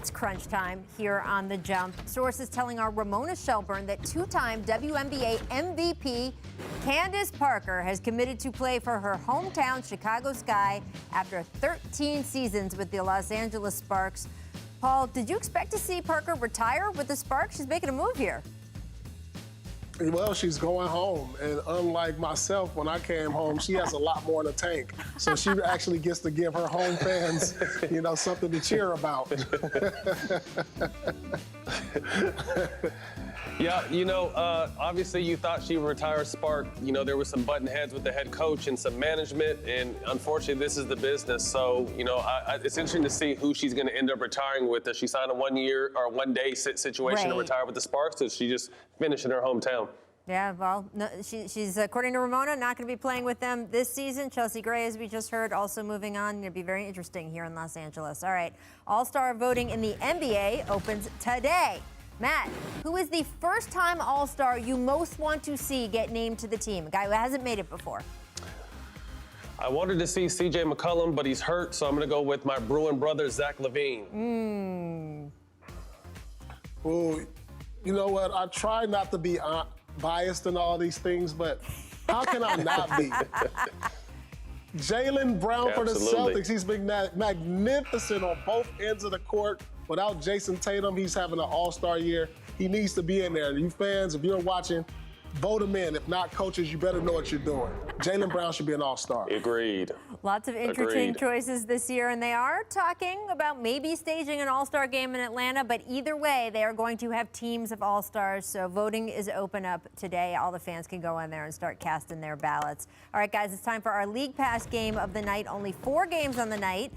It's crunch time here on The Jump. Sources telling our Ramona Shelburne that two-time WNBA MVP Candace Parker has committed to play for her hometown Chicago Sky after 13 seasons with the Los Angeles Sparks. Paul, did you expect to see Parker retire with the Sparks? She's making a move here. Well, she's going home, and unlike myself, when I came home, she has a lot more in the tank. So she actually gets to give her home fans, something to cheer about. Yeah, obviously you thought she would retire Spark. There was some button heads with the head coach and some management, and unfortunately this is the business. So, it's interesting to see who she's going to end up retiring with. Does she sign a 1 year or 1 day situation to retire with the Sparks? Does she just finish in her hometown? Yeah, well, no, she's, according to Ramona, not going to be playing with them this season. Chelsea Gray, as we just heard, also moving on. It'll be very interesting here in Los Angeles. All right, All-Star voting in the NBA opens today. Matt, who is the first-time All-Star you most want to see get named to the team? A guy who hasn't made it before. I wanted to see C.J. McCollum, but he's hurt, so I'm going to go with my Bruin brother, Zach LaVine. Well, you know what? I try not to be biased in all these things, but how can I not be? Jaylen Brown for the Celtics. He's been magnificent on both ends of the court. Without Jason Tatum, he's having an all-star year. He needs to be in there. You fans, if you're watching, vote him in. If not, coaches, you better know what you're doing. Jaylen Brown should be an all-star. Agreed. Lots of interesting choices this year, and they are talking about maybe staging an all-star game in Atlanta, but either way, they are going to have teams of all-stars, so voting is open up today. All the fans can go in there and start casting their ballots. All right, guys, it's time for our League Pass game of the night. Only 4 games on the night.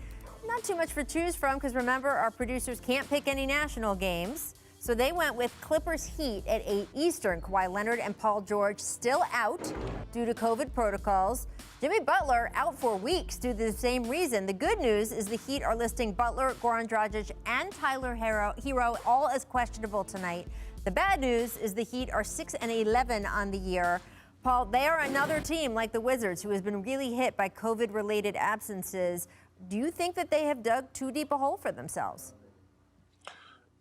Not too much to choose from, because remember, our producers can't pick any national games. So they went with Clippers Heat at 8 Eastern. Kawhi Leonard and Paul George still out due to COVID protocols. Jimmy Butler out for weeks due to the same reason. The good news is the Heat are listing Butler, Goran Dragic, and Tyler Hero all as questionable tonight. The bad news is the Heat are 6-11 on the year. Paul, they are another team like the Wizards who has been really hit by COVID-related absences. Do you think that they have dug too deep a hole for themselves?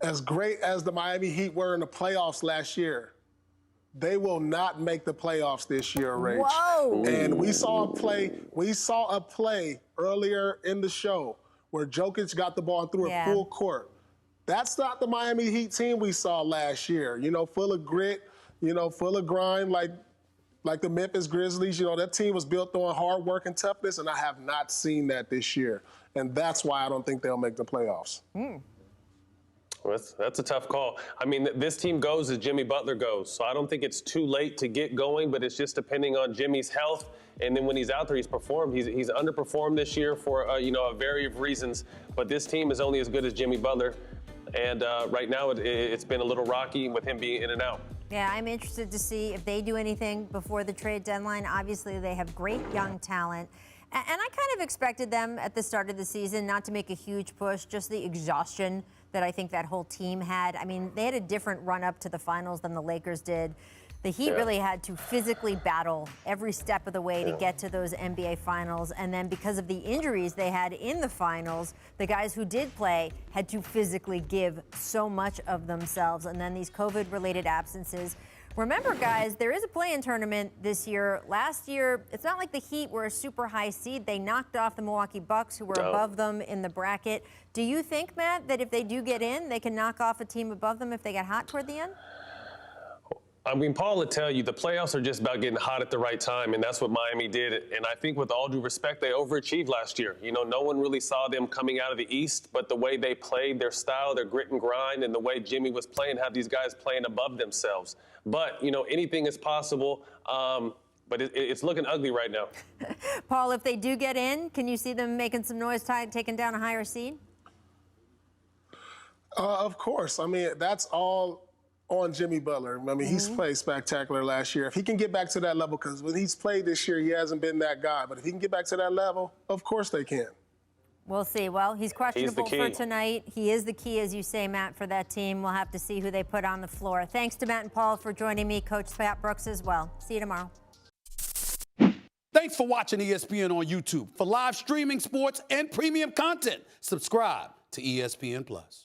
As great as the Miami Heat were in the playoffs last year, they will not make the playoffs this year, Rach. Whoa! And we saw a play earlier in the show where Jokic got the ball and threw it full court. That's not the Miami Heat team we saw last year. Full of grit, full of grind, like the Memphis Grizzlies. That team was built on hard work and toughness, and I have not seen that this year. And that's why I don't think they'll make the playoffs. Well, that's a tough call. I mean, this team goes as Jimmy Butler goes, so I don't think it's too late to get going, but it's just depending on Jimmy's health. And then when he's out there, he's performed. He's underperformed this year for, a variety of reasons, but this team is only as good as Jimmy Butler. And right now, it's been a little rocky with him being in and out. Yeah, I'm interested to see if they do anything before the trade deadline. Obviously, they have great young talent. And I kind of expected them at the start of the season not to make a huge push, just the exhaustion that I think that whole team had. I mean, they had a different run up to the finals than the Lakers did. The Heat really had to physically battle every step of the way to get to those NBA finals. And then because of the injuries they had in the finals, the guys who did play had to physically give so much of themselves. And then these COVID-related absences. Remember, guys, there is a play-in tournament this year. Last year, it's not like the Heat were a super high seed. They knocked off the Milwaukee Bucks, who were above them in the bracket. Do you think, Matt, that if they do get in, they can knock off a team above them if they get hot toward the end? I mean, Paul would tell you the playoffs are just about getting hot at the right time, and that's what Miami did. And I think with all due respect, they overachieved last year. No one really saw them coming out of the East, but the way they played, their style, their grit and grind, and the way Jimmy was playing, have these guys playing above themselves. But, anything is possible, but it's looking ugly right now. Paul, if they do get in, can you see them making some noise, taking down a higher seed? Of course. I mean, that's all on Jimmy Butler. I mean, he's played spectacular last year. If he can get back to that level, because when he's played this year, he hasn't been that guy. But if he can get back to that level, of course they can. We'll see. Well, he's questionable for tonight. He is the key, as you say, Matt, for that team. We'll have to see who they put on the floor. Thanks to Matt and Paul for joining me, Coach Pat Brooks as well. See you tomorrow. Thanks for watching ESPN on YouTube. For live streaming, sports, and premium content, subscribe to ESPN+.